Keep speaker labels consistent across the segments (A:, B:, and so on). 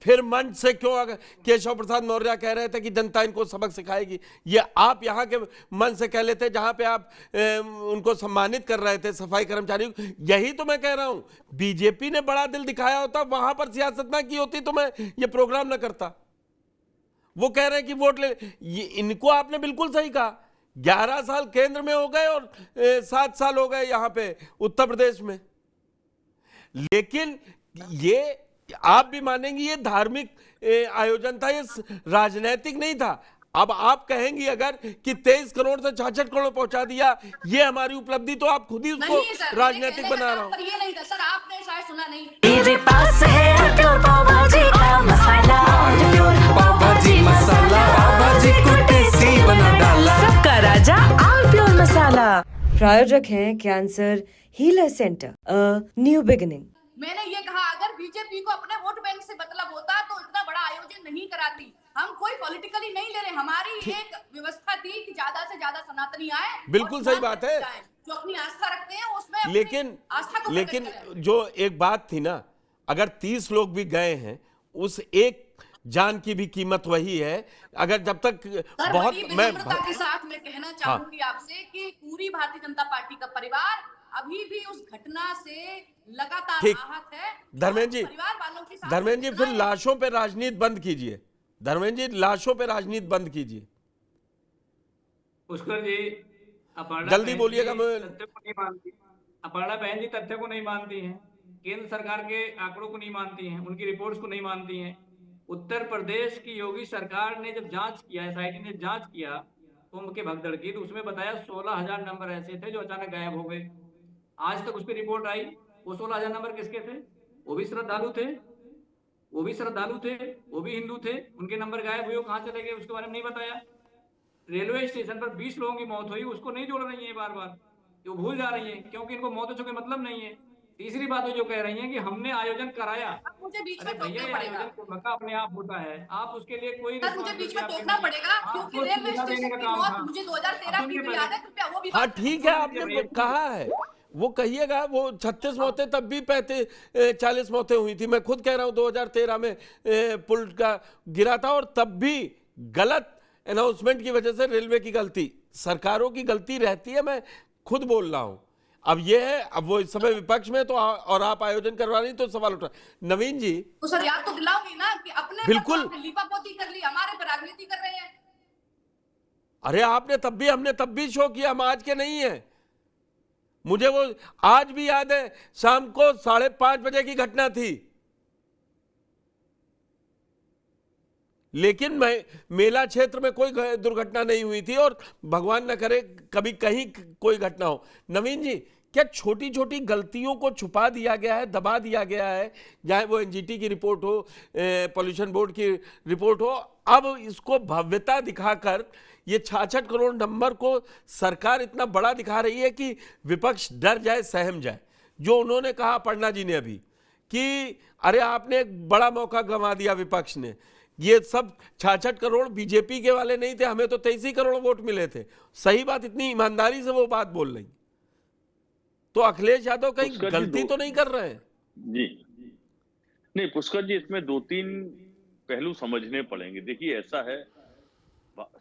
A: फिर मंच से क्यों केशव प्रसाद मौर्य कह रहे थे कि जनता इनको सबक सिखाएगी, ये आप यहाँ के मंच से कह लेते जहां पे आप उनको सम्मानित कर रहे थे सफाई कर्मचारियों। यही तो मैं कह रहा हूं, बीजेपी ने बड़ा दिल दिखाया होता, वहां पर सियासत ना की होती तो मैं ये प्रोग्राम ना करता। वो कह रहे हैं कि वोट ले, ये इनको आपने बिल्कुल सही कहा, 11 साल केंद्र में हो गए और 7 साल हो गए यहां पे उत्तर प्रदेश में। लेकिन ये आप भी मानेंगे ये धार्मिक आयोजन था, ये राजनीतिक नहीं था। अब आप कहेंगी अगर कि 23 करोड़ से 66 करोड़ पहुंचा दिया ये हमारी उपलब्धि, तो आप खुद ही उसको राजनीतिक बना रहा हूं।
B: ये नहीं था सर, आपने शायद सुना नहीं।
C: मेरे पास है प्योर पाव भाजी का मसाला, प्योर पाव भाजी मसाला, पाव भाजी को टेस्टी बना डाला, सबका राजा आल प्योर मसाला।
D: प्रायोजक हैं cancer healer centre, a new beginning.
B: मैंने ये कहा अगर बीजेपी को अपने वोट बैंक से मतलब होता तो इतना बड़ा आयोजन नहीं कराती। हम कोई पॉलिटिकली नहीं ले रहे, हमारी एक व्यवस्था थी कि ज्यादा से ज्यादा सनातनी आए।
A: बिल्कुल सही बात है,
B: जो अपनी आस्था रखते हैं उसमें
A: लेकिन जो एक बात थी ना, अगर 30 लोग भी गए हैं, उस एक जान की भी कीमत वही है। अगर जब तक बहुत
B: विनम्रता के साथ मैं कहना चाहूंगी आपसे कि पूरी भारतीय जनता पार्टी का परिवार अभी भी उस घटना से लगातार आहत है।
A: धर्मेंद्र जी,
B: परिवार वालों के साथ
A: धर्मेंद्र जी, फिर लाशों पे राजनीति बंद कीजिए। धर्मेंद्र जी, लाशों पे राजनीति बंद कीजिए।
E: पुष्कर जी,
A: जल्दी बोलिएगा।
E: अपर्णा बहन जी तथ्य को नहीं मानती हैं, केंद्र सरकार के आंकड़ों को नहीं मानती हैं, उनकी रिपोर्ट्स को नहीं मानती हैं। उत्तर प्रदेश की योगी सरकार ने जब जांच किया, एसआईटी ने जांच किया कुंभ के भगदड़ की, तो उसमें बताया 16,000 नंबर ऐसे थे जो अचानक गायब हो गए। आज तक उस पर रिपोर्ट आई, वो 16,000 नंबर किसके थे? वो भी श्रद्धालु थे, वो भी हिंदू थे, उनके नंबर गायब हुए, कहाँ चले गए उसके बारे में नहीं बताया। रेलवे स्टेशन पर 20 लोगों की मौत हुई, उसको नहीं जोड़ रही है बार बार, जो भूल जा रही है, क्योंकि इनको मौतों से कोई मतलब नहीं है। तीसरी बात जो कह रही हैं कि हमने आयोजन कराया।
B: मुझे बीच में
E: भैया आयोजन कुंभ का अपने आप होता है, आप उसके लिए कोई
B: मुझे बीच में टोकना पड़ेगा क्योंकि रेलवे स्टेशन की मौत मुझे 2013 की भी याद है, कृपया वो भी।
A: हाँ ठीक है, आपने कहा है वो कहिएगा। वो 36 मौतें तब भी 40 मौतें हुई थी। मैं खुद कह रहा हूँ 2013 में पुल का गिरा था, और तब भी गलत अनाउंसमेंट की वजह से रेलवे की गलती, सरकारों की गलती रहती है, मैं खुद बोल रहा हूं। अब ये है, अब वो इस समय विपक्ष में तो और आप आयोजन करवा रही तो सवाल उठा। नवीन जी
B: तो सर याद तो दिलाओगी ना कि अपने
A: बिल्कुल
B: लीपापोती कर ली, हमारे पर राजनीति कर रहे हैं।
A: अरे आपने तब भी, हमने तब भी शो किया, हम आज के नहीं है। मुझे वो आज भी याद है, शाम को 5:30 बजे की घटना थी, लेकिन मेला क्षेत्र में कोई दुर्घटना नहीं हुई थी, और भगवान न करे कभी कहीं कोई घटना हो। नवीन जी, क्या छोटी छोटी गलतियों को छुपा दिया गया है, दबा दिया गया है, चाहे वो एनजीटी की रिपोर्ट हो, पॉल्यूशन बोर्ड की रिपोर्ट हो, अब इसको भव्यता दिखाकर ये 66 करोड़ नंबर को सरकार इतना बड़ा दिखा रही है कि विपक्ष डर जाए, सहम जाए। जो उन्होंने कहा अपर्णा जी ने अभी कि अरे आपने एक बड़ा मौका गंवा दिया विपक्ष ने, ये सब 66 करोड़ बीजेपी के वाले नहीं थे, हमें तो 23 करोड़ वोट मिले थे। सही बात, इतनी ईमानदारी से वो बात बोल रही। तो अखिलेश यादव कहीं गलती तो नहीं कर रहे हैं?
F: जी नहीं पुष्कर जी, इसमें 2-3 पहलू समझने पड़ेंगे। देखिए ऐसा है,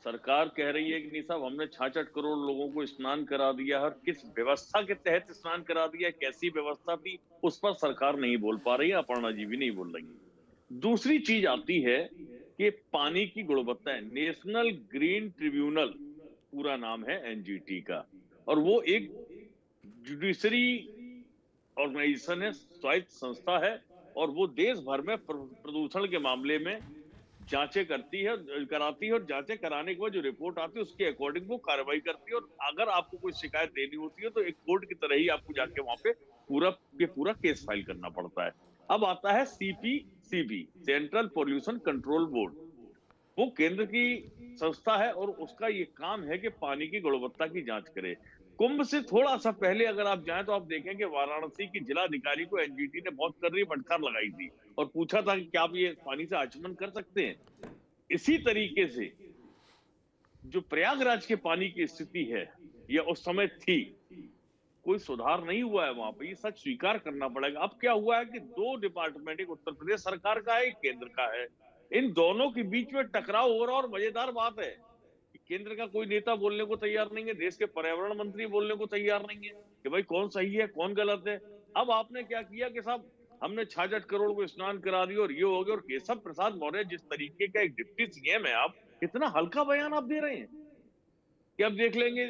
F: सरकार कह रही है कि नहीं साहब हमने 66 करोड़ लोगों को स्नान करा दिया है, किस व्यवस्था के तहत स्नान करा दिया, कैसी व्यवस्था थी, उस पर सरकार नहीं बोल पा रही है, अपर्णा जी भी नहीं बोल रही है। दूसरी चीज आती है कि पानी की गुणवत्ता है। नेशनल ग्रीन ट्रिब्यूनल पूरा नाम है एनजीटी का, और वो एक जुडिशरी ऑर्गेनाइजेशन है, स्वायत्त संस्था है, और वो देश भर में प्रदूषण के मामले में जांचें कराती है, और जांचें कराने के बाद जो रिपोर्ट आती है उसके अकॉर्डिंग वो कार्रवाई करती है। और अगर आपको कोई शिकायत देनी होती है तो एक कोर्ट की तरह ही आपको जाके वहां पे पूरा केस फाइल करना पड़ता है। अब आता है CPCB, central pollution control board, वो केंद्र की संस्था है, और उसका ये काम है कि पानी की गुणवत्ता की जांच करे। कुंभ से थोड़ा सा पहले अगर आप जाएं तो आप देखेंगे वाराणसी की जिलाधिकारी को एनजीटी ने बहुत कररी फटकार लगाई थी और पूछा था कि क्या आप ये पानी से आचमन कर सकते हैं। इसी तरीके से जो प्रयागराज के पानी की स्थिति है, या उस समय थी, कोई सुधार नहीं हुआ है वहां पे, ये सच स्वीकार करना पड़ेगा। अब क्या हुआ है कि दो डिपार्टमेंट, एक उत्तर प्रदेश सरकार का है, एक केंद्र का है, इन दोनों के बीच में टकराव हो रहा है। और मजेदार बात है कि केंद्र का कोई नेता बोलने को तैयार नहीं है, देश के पर्यावरण मंत्री बोलने को तैयार नहीं है कि भाई कौन सही है कौन गलत है। अब आपने क्या किया कि साहब हमने 66 करोड़ को स्नान करा दिया और ये हो गया। और केशव प्रसाद मौर्य जिस तरीके का एक डिप्टी सीएम है, आप इतना हल्का बयान आप दे रहे हैं कि अब देख लेंगे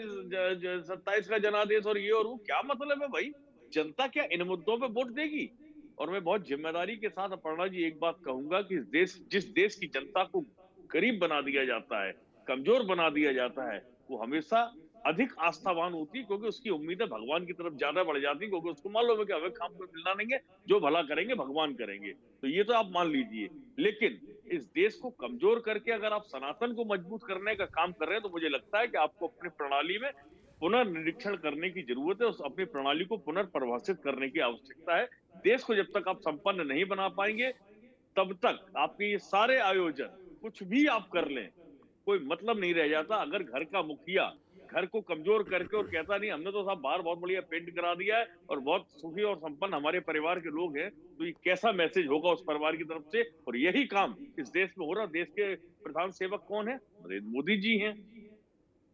F: 27 का जनादेश और ये और वो। क्या मतलब है भाई? जनता क्या इन मुद्दों पे वोट देगी? और मैं बहुत जिम्मेदारी के साथ अपर्णा जी एक बात कहूंगा कि जिस देश की जनता को गरीब बना दिया जाता है, कमजोर बना दिया जाता है, वो हमेशा अधिक आस्थावान होती है, क्योंकि उसकी उम्मीदें भगवान की तरफ ज्यादा बढ़ जाती है, क्योंकि उसको मालूम है कि हमें काम में मिलना नहीं है, जो भला करेंगे भगवान करेंगे। तो ये तो आप मान लीजिए। लेकिन इस देश को कमजोर करके अगर आप सनातन को मजबूत करने का काम कर रहे हैं, तो मुझे लगता है कि आपको अपनी प्रणाली में पुनर्निरीक्षण करने की जरूरत है। उस अपनी प्रणाली को पुनर्परिभाषित करने की आवश्यकता है। देश को जब तक आप संपन्न नहीं बना पाएंगे, तब तक आपके ये सारे आयोजन कुछ भी आप कर लें, कोई मतलब नहीं रह जाता। अगर घर का मुखिया घर को कमजोर करके और कहता नहीं हमने तो साहब बाहर बहुत बढ़िया पेंट करा दिया है और बहुत सुखी और संपन्न हमारे परिवार के लोग हैं, तो ये कैसा मैसेज होगा उस परिवार की तरफ से? और यही काम इस देश में हो रहा। देश के प्रधान सेवक कौन है? नरेंद्र मोदी जी हैं।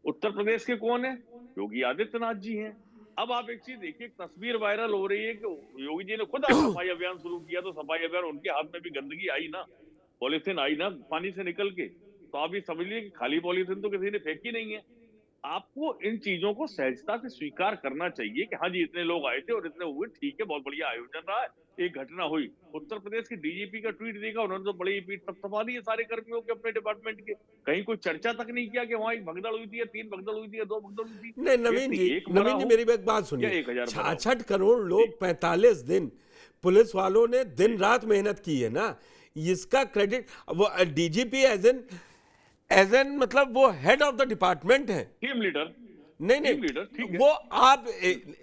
F: उत्तर प्रदेश के कौन है? योगी आदित्यनाथ जी हैं। अब आप एक चीज देखिए, एक तस्वीर वायरल हो रही है कि योगी जी ने खुद सफाई अभियान शुरू किया, तो सफाई अभियान उनके हाथ में भी गंदगी आई ना, पॉलीथिन आई ना पानी से निकल के। तो आप ये समझ लीजिए कि खाली पॉलीथिन तो किसी ने फेंकी नहीं है। आपको इन चीजों को सहजता से स्वीकार करना चाहिए कि हाँ जी इतने लोग आए थे और इतने हुए, ठीक है, बहुत बढ़िया आयोजन रहा है, एक घटना हुई। उत्तर प्रदेश की डीजीपी का ट्वीट देखा, उन्होंने तो बड़ी पीठ थपथपा दी है सारे कर्मियों के अपने डिपार्टमेंट के। कहीं कोई चर्चा तक नहीं किया कि वहां एक भगदड़ हुई थी या 3 भगदड़ हुई थी या 2 भगदड़ हुई थी।
A: नहीं नवीन जी मेरी एक बात सुनिए। 66 करोड़ लोग 45 दिन पुलिस वालों ने दिन रात मेहनत की है ना, इसका क्रेडिट वो डीजीपी एज एन मतलब वो हेड ऑफ द डिपार्टमेंट है,
F: टीम लीडर।
A: नहीं
F: लीडर, ठीक है।
A: वो आप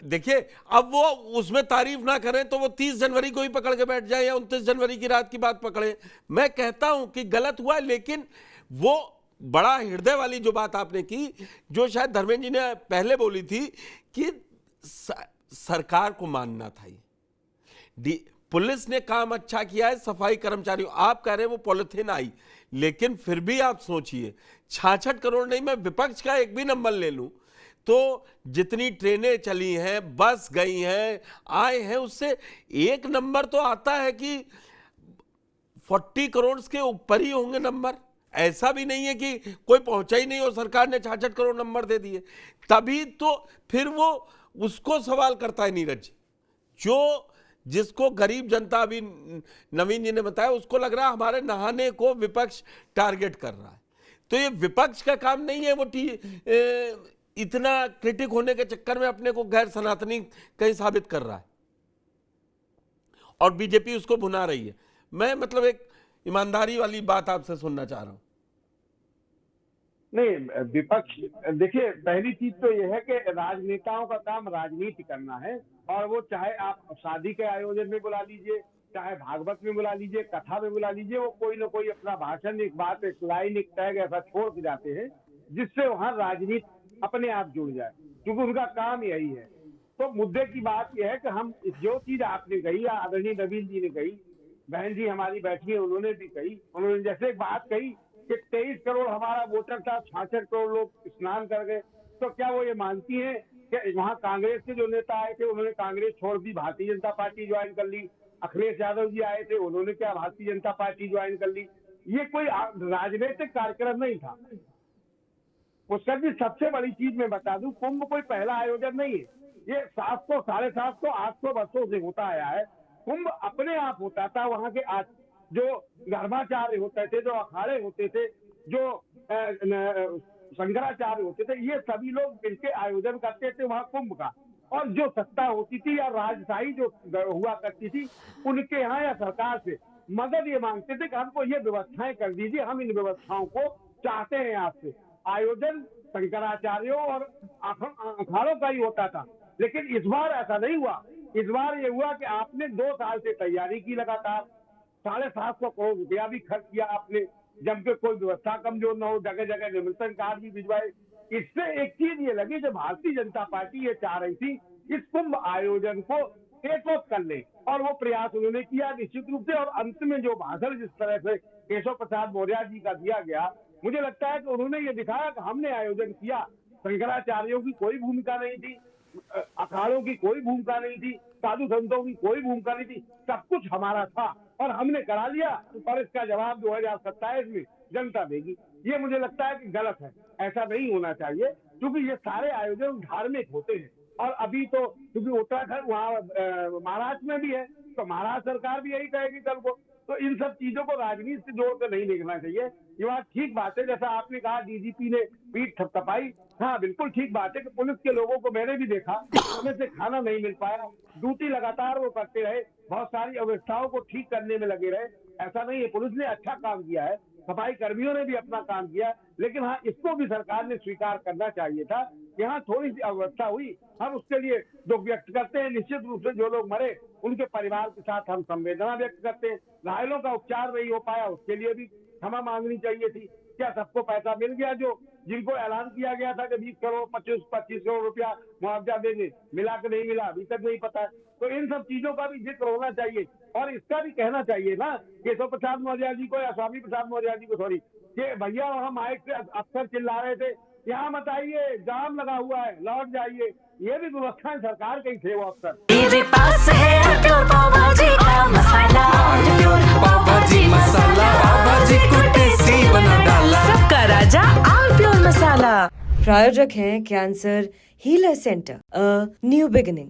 A: देखिए, अब वो उसमें तारीफ ना करें तो वो 30 जनवरी को ही पकड़ के बैठ जाए या 29 जनवरी की रात की बात पकड़े। मैं कहता हूं कि गलत हुआ, लेकिन वो बड़ा हृदय वाली जो बात आपने की, जो शायद धर्मेंद्र जी ने पहले बोली थी कि सरकार को मानना था। पुलिस ने काम अच्छा किया है, सफाई कर्मचारियों, आप कह रहे हैं वो पॉलिथीन आई, लेकिन फिर भी आप सोचिए 66 करोड़ नहीं, मैं विपक्ष का एक भी नंबर ले लूं तो जितनी ट्रेनें चली हैं, बस गई हैं, आए हैं, उससे एक नंबर तो आता है कि 40 करोड़ के ऊपर ही होंगे नंबर। ऐसा भी नहीं है कि कोई पहुंचा ही नहीं और सरकार ने 66 करोड़ नंबर दे दिए। तभी तो फिर वो उसको सवाल करता है नीरज, जो जिसको गरीब जनता, अभी नवीन जी ने बताया, उसको लग रहा है हमारे नहाने को विपक्ष टारगेट कर रहा है। तो ये विपक्ष का काम नहीं है, वो इतना क्रिटिक होने के चक्कर में अपने को गैर सनातनी कहीं साबित कर रहा है और बीजेपी उसको भुना रही है। मैं मतलब एक ईमानदारी वाली बात आपसे सुनना चाह रहा हूं।
G: नहीं, विपक्ष देखिए, पहली चीज तो यह है कि राजनेताओं का काम राजनीति करना है, और वो चाहे आप शादी के आयोजन में बुला लीजिए, चाहे भागवत में बुला लीजिए, कथा में बुला लीजिए, वो कोई ना कोई अपना भाषण, एक बात, एक लाइन, एक टैग ऐसा छोड़ के जाते हैं जिससे वहां राजनीति अपने आप जुड़ जाए, क्योंकि उनका काम यही है। तो मुद्दे की बात यह है कि हम जो चीज आपने कही या आदरणीय नवीन जी ने कही, बहन जी हमारी बैठी है उन्होंने भी कही, उन्होंने जैसे एक बात कही कि 23 करोड़ हमारा वोटर था, 66 करोड़ लोग स्नान कर गए, तो क्या वो ये मानती हैं कि वहाँ कांग्रेस के जो नेता आए थे उन्होंने कांग्रेस छोड़ दी, भारतीय जनता पार्टी ज्वाइन कर ली? अखिलेश यादव जी आए थे, उन्होंने क्या भारतीय जनता पार्टी ज्वाइन कर ली? ये कोई राजनीतिक कार्यक्रम नहीं था। पुष्कर जी, सबसे बड़ी चीज मैं बता दूं, कुंभ कोई पहला आयोजन नहीं है, ये 700, 750, 800 वर्षों से होता आया है। कुंभ अपने आप होता था, वहाँ के जो धर्माचार्य होते थे, जो अखाड़े होते थे, जो शंकराचार्य होते थे, ये सभी लोग मिलकर आयोजन करते थे वहाँ कुंभ का। और जो सत्ता होती थी या राजशाही जो हुआ करती थी, उनके यहाँ या सरकार से मदद ये मांगते थे कि हमको ये व्यवस्थाएं कर दीजिए, हम इन व्यवस्थाओं को चाहते हैं आपसे। आयोजन शंकराचार्यों और अखाड़ों का ही होता था, लेकिन इस बार ऐसा नहीं हुआ। इस बार ये हुआ कि आपने 2 साल से तैयारी की, लगातार 750 करोड़ रुपया भी खर्च किया आपने, जब के कोई व्यवस्था कमजोर न हो, जगह जगह निमंत्रण कार्ड भी भिजवाए। इससे एक चीज ये लगी, जो भारतीय जनता पार्टी ये चाह रही थी इस कुंभ आयोजन को टेक ऑफ कर ले, और वो प्रयास उन्होंने किया निश्चित रूप से। और अंत में जो भाषण जिस तरह से केशव प्रसाद मौर्य जी का दिया गया, मुझे लगता है कि उन्होंने ये दिखाया कि हमने आयोजन किया, शंकराचार्यों की कोई भूमिका नहीं थी, अखाड़ों की कोई भूमिका नहीं थी, साधु संतों की कोई भूमिका नहीं थी, सब कुछ हमारा था और हमने करा लिया, और इसका जवाब 2027 में जनता देगी। ये मुझे लगता है कि गलत है, ऐसा नहीं होना चाहिए, क्योंकि ये सारे आयोजन धार्मिक होते हैं। और अभी तो क्योंकि उत्तराखंड वहाँ महाराष्ट्र में भी है, तो महाराष्ट्र सरकार भी यही कहेगी कल को। तो इन सब चीजों को राजनीति से जोड़कर नहीं देखना चाहिए। ये बात ठीक बात है, जैसा आपने कहा डीजीपी ने पीठ थपथपाई, हाँ बिल्कुल ठीक बात है कि पुलिस के लोगों को मैंने भी देखा, समय से खाना नहीं मिल पाया, ड्यूटी लगातार वो करते रहे, बहुत सारी अव्यवस्थाओं को ठीक करने में लगे रहे। ऐसा नहीं है, पुलिस ने अच्छा काम किया है, सफाई कर्मियों ने भी अपना काम किया, लेकिन हाँ इसको भी सरकार ने स्वीकार करना चाहिए था कि हाँ थोड़ी सी अव्यवस्था हुई, हम उसके लिए दुख व्यक्त करते हैं। निश्चित रूप से जो लोग मरे उनके परिवार के साथ हम संवेदना व्यक्त करते हैं। घायलों का उपचार नहीं हो पाया, उसके लिए भी क्षमा मांगनी चाहिए थी। क्या सबको पैसा मिल गया? जो जिनको ऐलान किया गया था कि 20 करोड़ 25 करोड़ रुपया मुआवजा देंगे, मिला कि नहीं मिला अभी तक नहीं पता है। तो इन सब चीजों का भी जिक्र होना चाहिए, और इसका भी कहना चाहिए ना केशव प्रसाद मौर्य जी को या स्वामी प्रसाद मौर्य जी को, सॉरी, कि भैया वहाँ माइक से अफसर चिल्ला रहे थे, यहाँ मत आइए, जाम लगा हुआ है, लौट जाइए। ये भी व्यवस्था सरकार के ही थे वो अफसर।
C: मेरे पास है प्योर पाव भाजी का मसाला, प्योर पाव भाजी मसाला, पाव भाजी को टेस्टी बना डाला, सबका राजा आल प्योर मसाला।
D: प्रायोजक हैं cancer healer centre, a new beginning.